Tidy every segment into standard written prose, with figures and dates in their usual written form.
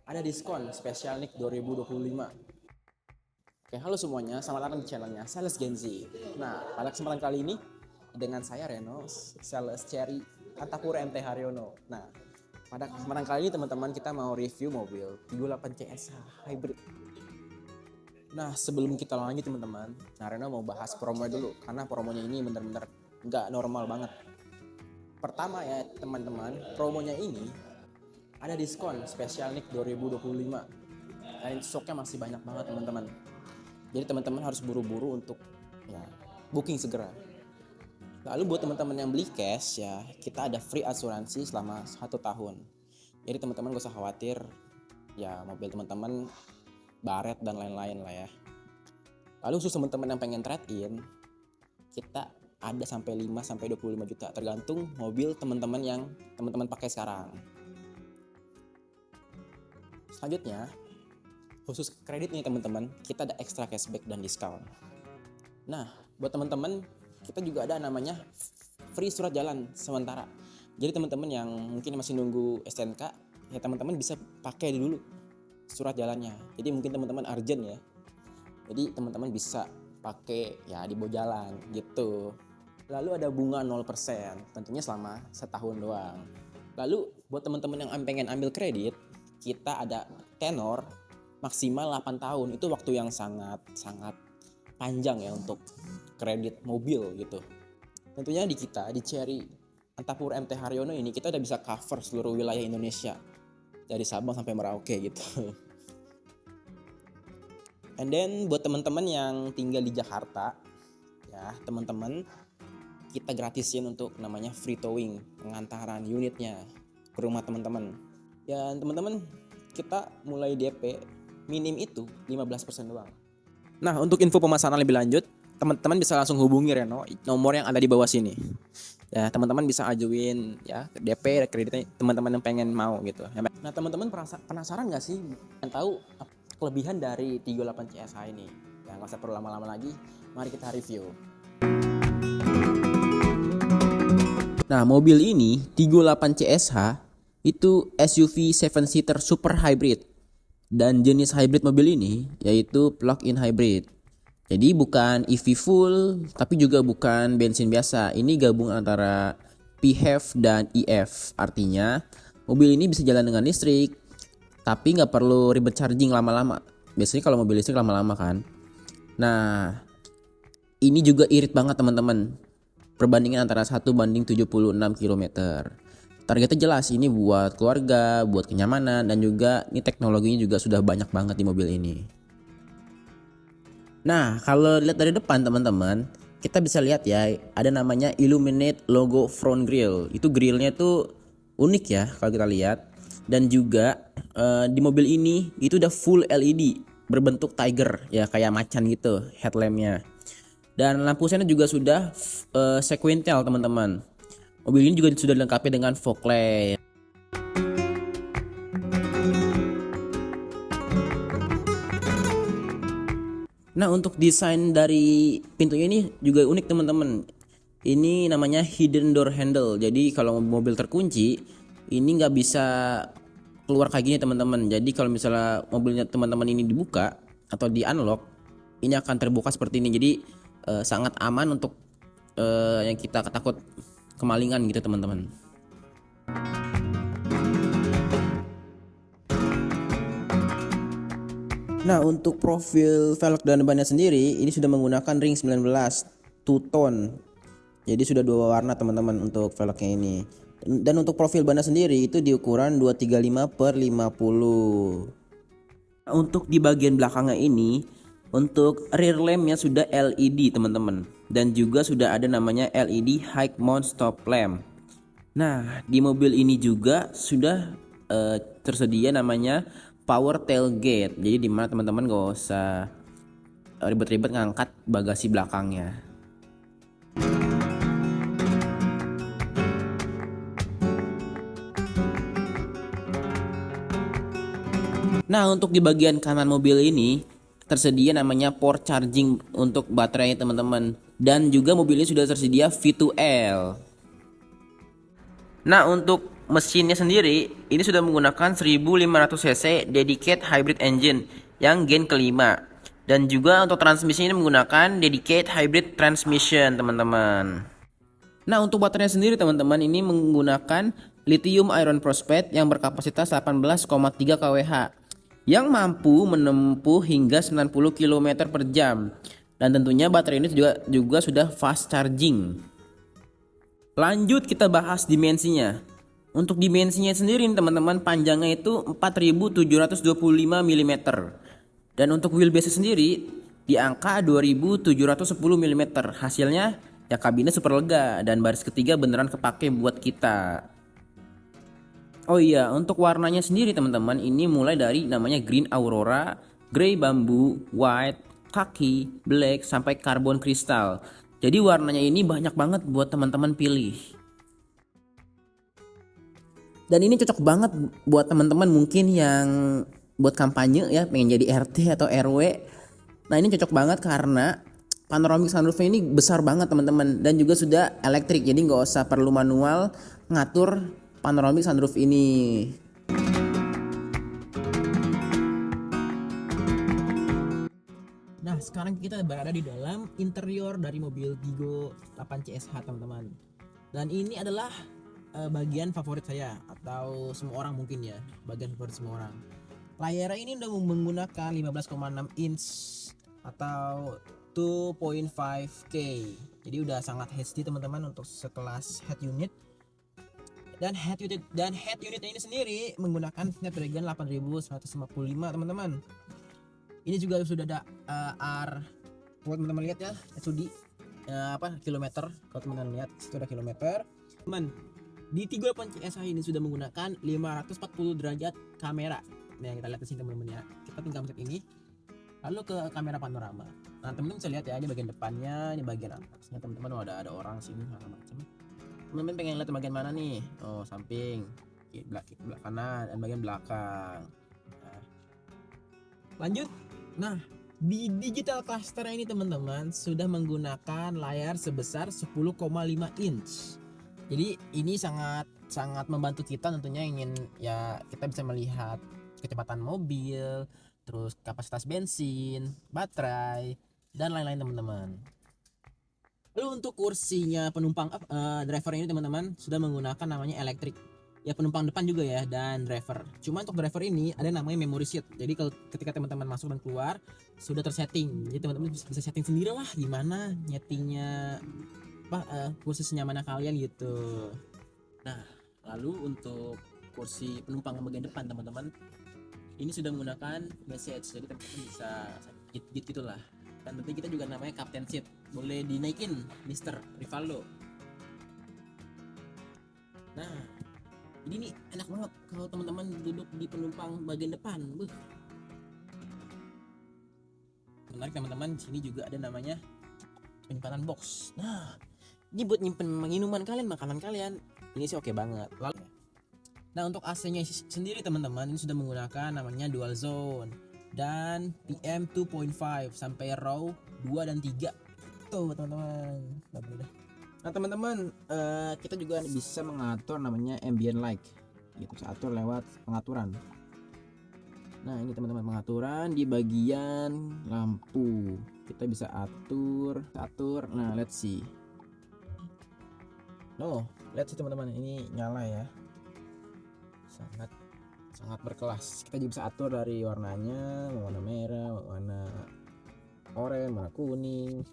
ada diskon spesial nih 2025. Oke, halo semuanya, selamat datang di channelnya Sales Gen Z. Nah, pada kesempatan kali ini dengan saya Reno, Sales Cherry Antapura MT Haryono. Nah, pada kesempatan kali ini teman-teman kita mau review mobil 38 CSH Hybrid. Nah, sebelum kita lanjut teman-teman, Reno mau bahas promo dulu karena promonya ini bener-bener nggak normal banget. Pertama ya teman-teman, promonya ini ada diskon spesial nih 2025. Dan stoknya masih banyak banget teman-teman. Jadi teman-teman harus buru-buru untuk ya booking segera. Lalu buat teman-teman yang beli cash ya, kita ada free asuransi selama 1 tahun. Jadi teman-teman gak usah khawatir ya mobil teman-teman baret dan lain-lain lah ya. Lalu khusus teman-teman yang pengen trade in, kita ada sampai 5 sampai 25 juta tergantung mobil teman-teman yang teman-teman pakai sekarang. Selanjutnya, khusus kredit nih teman-teman, kita ada extra cashback dan diskon. Nah, buat teman-teman kita juga ada namanya free surat jalan sementara. Jadi teman-teman yang mungkin masih nunggu STNK, ya teman-teman bisa pakai dulu surat jalannya. Jadi mungkin teman-teman urgent ya. Jadi teman-teman bisa pakai ya di bawah jalan gitu. Lalu ada bunga 0%, tentunya selama setahun doang. Lalu buat teman-teman yang pengen ambil kredit, kita ada tenor maksimal 8 tahun. Itu waktu yang sangat panjang ya untuk kredit mobil gitu. Tentunya di Cherry Antapura MT Haryono ini kita udah bisa cover seluruh wilayah Indonesia dari Sabang sampai Merauke gitu. And then buat teman-teman yang tinggal di Jakarta ya teman-teman, kita gratisin untuk namanya free towing, pengantaran unitnya ke rumah teman-teman. Ya teman-teman, kita mulai DP minim itu 15% doang. Nah, untuk info pemasaran lebih lanjut, teman-teman bisa langsung hubungi Reno, nomor yang ada di bawah sini. Ya, teman-teman bisa ajuin ya DP kreditnya teman-teman yang pengen mau gitu. Nah, teman-teman penasaran nggak sih yang tahu kelebihan dari 38 CSH ini? Ya, nggak usah perlu lama-lama lagi, mari kita review. Nah, mobil ini 38 CSH itu SUV 7-seater super hybrid. Dan jenis hybrid mobil ini yaitu plug-in hybrid. Jadi bukan EV full, tapi juga bukan bensin biasa. Ini gabung antara PHEV dan EF. Artinya mobil ini bisa jalan dengan listrik, tapi nggak perlu ribet charging lama-lama. Biasanya kalau mobil listrik lama-lama kan. Nah, ini juga irit banget teman-teman. Perbandingan antara 1:76 km. Targetnya jelas, ini buat keluarga, buat kenyamanan, dan juga ini teknologinya juga sudah banyak banget di mobil ini. Nah, kalau lihat dari depan teman-teman, kita bisa lihat ya, ada namanya illuminate logo front grille. Itu grillnya tuh unik ya kalau kita lihat. Dan juga di mobil ini itu udah full LED berbentuk tiger ya, kayak macan gitu headlampnya. Dan lampu sennya juga sudah sequential teman-teman. Mobil ini juga sudah dilengkapi dengan fog lamp. Nah, untuk desain dari pintunya ini juga unik teman-teman. Ini namanya hidden door handle. Jadi kalau mobil terkunci, ini nggak bisa keluar kayak gini teman-teman. Jadi kalau misalnya mobilnya teman-teman ini dibuka atau di unlock, ini akan terbuka seperti ini. Jadi sangat aman untuk yang kita takut kemalingan gitu teman-teman. Nah, untuk profil velg dan bannya sendiri ini sudah menggunakan ring 19 two tone. Jadi sudah 2 warna teman-teman untuk velgnya ini. Dan untuk profil bannya sendiri itu di ukuran 235/50. Untuk di bagian belakangnya ini untuk rear lampnya sudah LED teman-teman. Dan juga sudah ada namanya LED high mount stop lamp. Nah, di mobil ini juga sudah tersedia namanya power tailgate. Jadi di mana teman-teman gak usah ribet-ribet ngangkat bagasi belakangnya. Nah, untuk di bagian kanan mobil ini tersedia namanya port charging untuk baterainya teman-teman. Dan juga mobil ini sudah tersedia V2L. Nah, untuk mesinnya sendiri ini sudah menggunakan 1500 cc dedicated hybrid engine yang gen kelima. Dan juga untuk transmisi ini menggunakan dedicated hybrid transmission, teman-teman. Nah, untuk baterainya sendiri teman-teman ini menggunakan lithium iron phosphate yang berkapasitas 18,3 kWh yang mampu menempuh hingga 90 km per jam. Dan tentunya baterai ini juga sudah fast charging. Lanjut kita bahas dimensinya. Untuk dimensinya sendiri teman-teman, panjangnya itu 4725 mm. Dan untuk wheelbase sendiri di angka 2710 mm. Hasilnya ya kabinnya super lega dan baris ketiga beneran kepake buat kita. Oh iya, untuk warnanya sendiri teman-teman ini mulai dari namanya green aurora, grey bambu, white, khaki, black sampai carbon crystal. Jadi warnanya ini banyak banget buat teman-teman pilih. Dan ini cocok banget buat teman-teman mungkin yang buat kampanye ya, pengen jadi RT atau RW. Nah, ini cocok banget karena panoramic sunroofnya ini besar banget teman-teman, dan juga sudah elektrik, jadi nggak usah perlu manual ngatur panoramic sunroof ini. Nah, sekarang kita berada di dalam interior dari mobil Vigo 8 CSH teman-teman. Dan ini adalah bagian favorit saya, atau semua orang mungkin ya, bagian favorit semua orang. Layarnya ini udah menggunakan 15,6 inch atau 2.5K. Jadi udah sangat HD teman-teman untuk sekelas head unit. Dan head unitnya ini sendiri menggunakan Snapdragon 8155 teman-teman. Ini juga sudah ada R, kalau teman-teman lihat ya, SUD kilometer. Kalau teman-teman lihat itu ada kilometer. Teman, di 38 CSI ini sudah menggunakan 540 derajat kamera. Nah, kita lihat di sini teman-teman ya. Kita tinggal mencet ini, lalu ke kamera panorama. Nah, teman-teman bisa lihat ya, ini bagian depannya, ini bagian atasnya teman-teman. Oh, ada orang sini macam-macam. Teman-teman pengen lihat bagian mana nih? Oh, samping, kiri kanan, dan bagian belakang. Nah, lanjut. Nah, di digital cluster ini teman-teman sudah menggunakan layar sebesar 10,5 inch. Jadi ini sangat membantu kita tentunya, ingin ya kita bisa melihat kecepatan mobil, terus kapasitas bensin, baterai, dan lain-lain teman-teman. Lalu untuk kursinya penumpang driver ini teman-teman sudah menggunakan namanya elektrik. Ya, penumpang depan juga ya, dan driver. Cuma untuk driver ini ada namanya memory seat. Jadi kalau ketika teman-teman masuk dan keluar sudah tersetting. Jadi teman-teman bisa setting sendiri lah gimana nyetingnya kursi senyaman kalian gitu. Nah, lalu untuk kursi penumpang bagian depan teman-teman ini sudah menggunakan message. Jadi teman-teman bisa git gitulah. Dan tentu kita juga namanya captain seat. Boleh dinaikin Mr. Rivaldo. Nah, ini nih enak banget kalau teman-teman duduk di penumpang bagian depan. Menarik teman-teman, di sini juga ada namanya penyimpanan box. Nah, ini buat nyimpen minuman kalian, makanan kalian. Ini sih oke banget. Lalu, nah untuk AC-nya sendiri teman-teman ini sudah menggunakan namanya dual zone dan PM 2.5 sampai row 2 dan 3. Tuh teman-teman. Nah teman-teman, kita juga bisa mengatur namanya ambient light, gitu, bisa atur lewat pengaturan. Nah ini teman-teman, pengaturan di bagian lampu kita bisa atur. Nah let's see. Let's see teman-teman, ini nyala ya, sangat berkelas. Kita juga bisa atur dari warnanya, mau warna merah, mau warna oranye, warna kuning.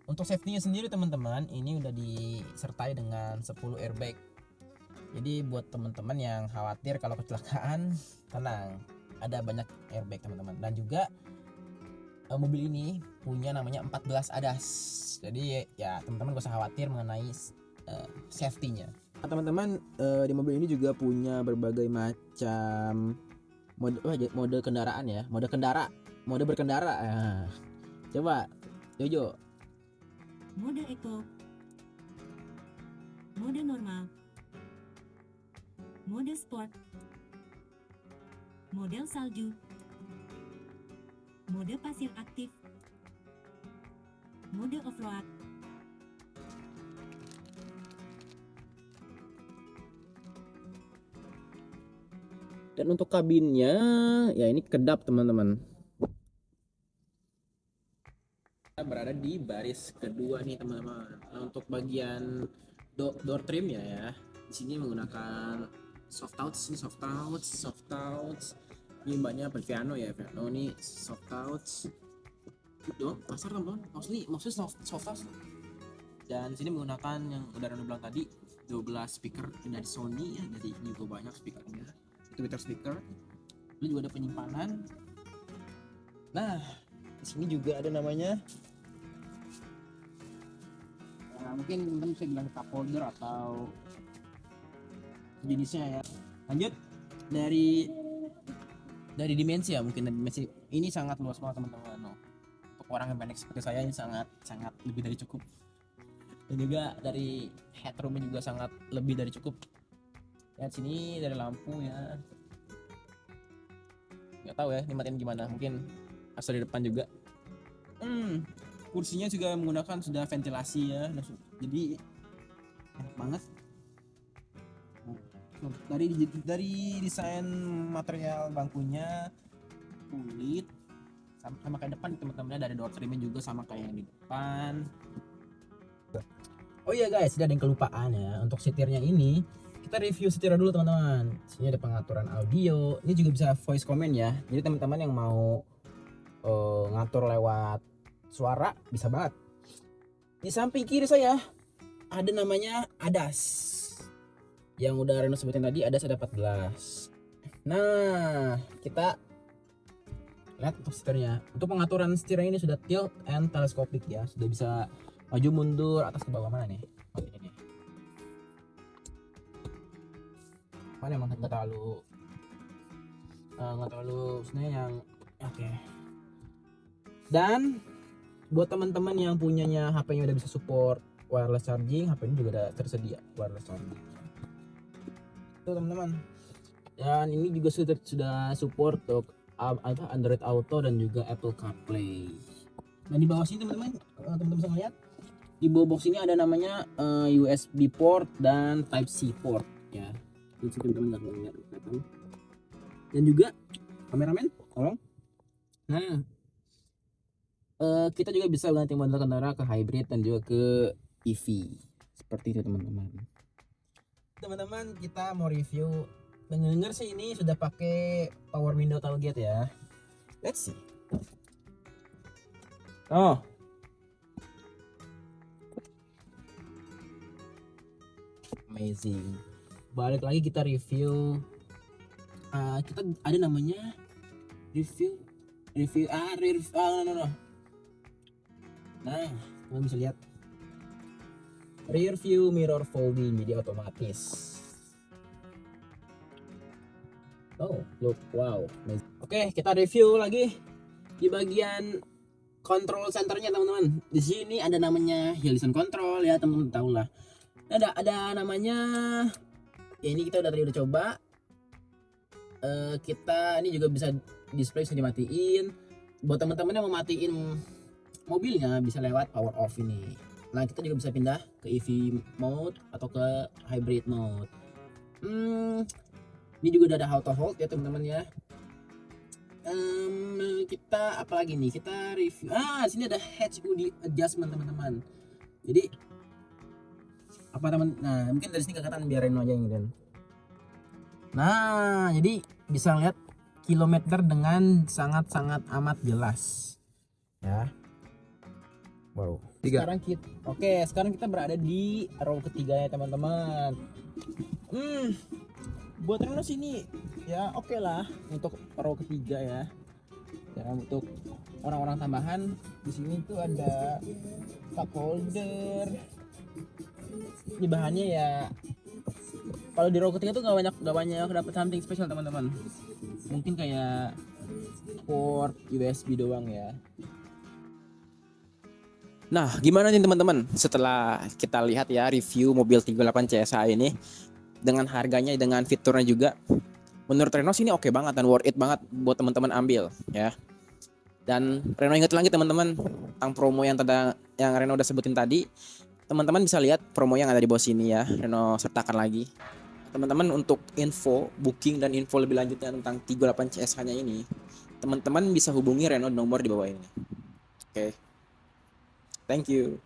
Untuk safety-nya sendiri teman-teman ini udah disertai dengan 10 airbag. Jadi buat teman-teman yang khawatir kalau kecelakaan, tenang, ada banyak airbag teman-teman. Dan juga mobil ini punya namanya 14 ADAS. Jadi ya teman-teman gak usah khawatir mengenai safety-nya. Nah, teman-teman, di mobil ini juga punya berbagai macam mode kendaraan ya, mode berkendara. Coba Jojo. Mode Eco, mode normal, mode sport, mode salju, mode pasir aktif, mode off-road, Dan untuk kabinnya ya ini kedap teman-teman. Kita berada di baris kedua nih teman-teman. Nah, untuk bagian door trim ya, di sini menggunakan soft touch, ini soft touch. Ini banyak Viano ya, Viano ini soft touch. Itu pasar teman-teman, maksudnya soft touch. Dan sini menggunakan yang udah Reno bilang tadi, 12 speaker dari Sony ya, jadi ini juga banyak speakernya. Itu Twitter speaker. Ini juga ada penyimpanan. Nah, di sini juga ada namanya. Nah, mungkin teman-teman bisa bilang cup holder atau jenisnya ya. Lanjut dari dimensi ya, mungkin dari dimensi ini sangat luas banget teman-teman. No. Untuk orang yang pendek seperti saya ini sangat lebih dari cukup. Dan juga dari headroomnya juga sangat lebih dari cukup. Lihat sini dari lampu ya. Nggak tahu ya, dimatiin gimana. Mungkin asal di depan juga. Kursinya juga menggunakan sudah ventilasi ya, jadi enak banget. Dari desain material bangkunya kulit sama kayak depan teman-temannya, dari door trimnya juga sama kayak yang di depan. Oh iya guys, tidak ada yang kelupaan ya, untuk setirnya ini kita review setirnya dulu teman-teman. Sini ada pengaturan audio, ini juga bisa voice command ya, jadi teman-teman yang mau ngatur lewat suara bisa banget. Di samping kiri saya ada namanya ADAS, yang udah Reno sebutin tadi. ADAS ada 14. Nah, kita lihat untuk setirnya. Untuk pengaturan setirnya ini sudah tilt and telescopic ya, sudah bisa maju mundur, atas ke bawah. Mana nih? Oh, ini. Mana emang nggak terlalu sebenarnya yang oke. Dan buat teman-teman yang punyanya HP-nya udah bisa support wireless charging, HP ini juga udah tersedia wireless charging. Itu teman-teman. Dan ini juga sudah support untuk Android Auto dan juga Apple CarPlay. Dan di bawah sini teman-teman bisa melihat di bawah box ini ada namanya USB port dan Type C port ya. Ini teman-teman nggak lihat kelihatan. Dan juga kameramen, tolong. Nah, kita juga bisa ganti model kendaraan ke hybrid dan juga ke EV seperti itu teman-teman. Kita mau review. Dengar sih ini sudah pakai power window tailgate ya. Let's see. Oh, amazing. Balik lagi kita review. Kita ada namanya review. No. Nah, kamu bisa lihat rear view mirror folding, jadi otomatis. Oh, look, wow. Oke, kita review lagi di bagian control centernya teman-teman. Di sini ada namanya hill descent control ya, teman-teman tahu lah. Ada namanya. Ya, ini kita udah coba. Kita ini juga bisa display, bisa dimatiin. Buat teman-teman yang mau matiin mobilnya bisa lewat power off ini. Nah, kita juga bisa pindah ke EV mode atau ke hybrid mode. Ini juga udah ada auto hold ya teman-teman ya. Kita apalagi nih, kita review. Sini ada HUD adjustment teman-teman. Jadi apa teman? Nah, mungkin dari sini kelihatan, biar Reno aja yang gitu. Nah, jadi bisa lihat kilometer dengan sangat-sangat amat jelas ya. Wow. Sekarang kita berada di row ketiga ya teman-teman. Buat Reno sini ya oke lah untuk row ketiga ya. Ya, untuk orang-orang tambahan di sini tuh ada cup holder. Ini bahannya ya, kalau di row ketiga tuh gak banyak dapat something spesial teman-teman. Mungkin kayak port USB doang ya. Nah, gimana nih teman-teman setelah kita lihat ya review mobil 38 CSA ini dengan harganya, dengan fiturnya juga, menurut Reno ini oke banget dan worth it banget buat teman-teman ambil ya. Dan Reno ingat lagi teman-teman tentang promo yang Reno udah sebutin tadi. Teman-teman bisa lihat promo yang ada di bawah sini ya, Reno sertakan lagi. teman-teman untuk info, booking dan info lebih lanjutnya tentang 38 CSH-nya ini, teman-teman bisa hubungi Reno nomor di bawah ini. Oke. Thank you.